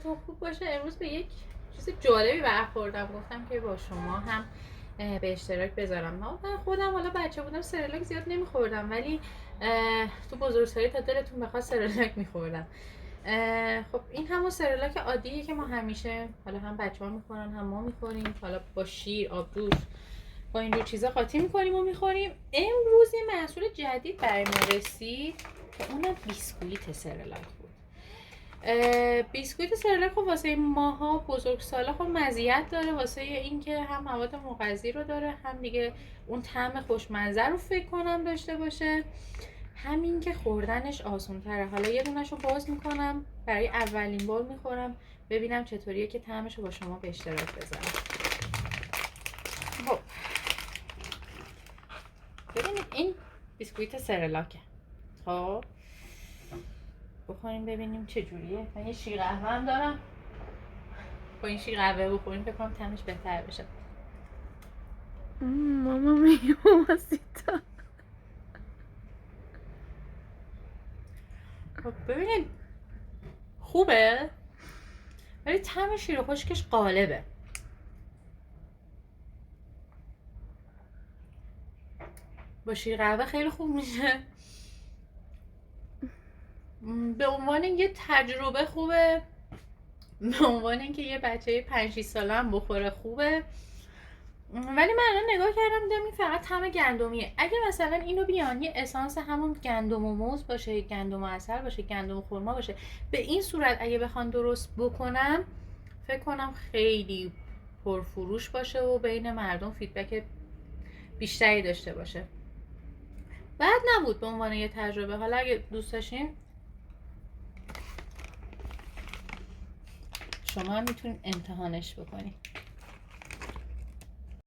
حالتون خوب باشه. امروز به یک چیز جالبی برخوردم، گفتم که با شما هم به اشتراک بذارم. من خودم حالا بچه بودم سرلاک زیاد نمیخوردم، ولی تو بزرگسالی تا دلتون بخواد سرلاک میخوردم. خب این همون سرلاک عادیه که ما همیشه حالا هم بچه ها میخورن هم ما میخوریم، حالا با شیر، آبجوش، با اینجور چیزا قاطی میکنیم و میخوریم. امروز یه محصول جدید برای ما رسید که اونم بیسکویت سرلاک بود. بیسکویت سرلاک خب واسه ماها بزرگسالا خب مزیت داره، واسه اینکه هم مواد مغذی رو داره، هم دیگه اون طعم خوشمزه رو فکر کنم داشته باشه، همین که خوردنش آسان تره. حالا یه دونش رو باز میکنم، برای اولین بار میخورم، ببینم چطوریه که طعمش رو با شما به اشتراک بذارم. خب ببینید این بیسکویت سرلاکه. خب بخوریم ببینیم چجوریه. من یه شیر قهوه هم دارم، با این شیر قهوه بخوریم فکر کنم طعمش بهتر بشه. ماما mia mamacita. خب ببینید خوبه، ولی طعم شیر خشکش غالبه. با شیر قهوه خیلی خوب میشه. به عنوان یه تجربه خوبه، به عنوان اینکه یه بچه 5 6 ساله هم بخوره خوبه. ولی من الان نگاه کردم دیدم این فقط طعم گندمیه. اگه مثلا اینو بیان یه اسانس همون گندم و موز باشه، گندم و عسل باشه، گندم و خرما باشه، به این صورت اگه بخوان درست بکنم فکر کنم خیلی پرفروش باشه و بین مردم فیدبک بیشتری داشته باشه. بد نبود به عنوان یه تجربه. حالا اگه دوست داشتین شما هم میتونید امتحانش بکنید.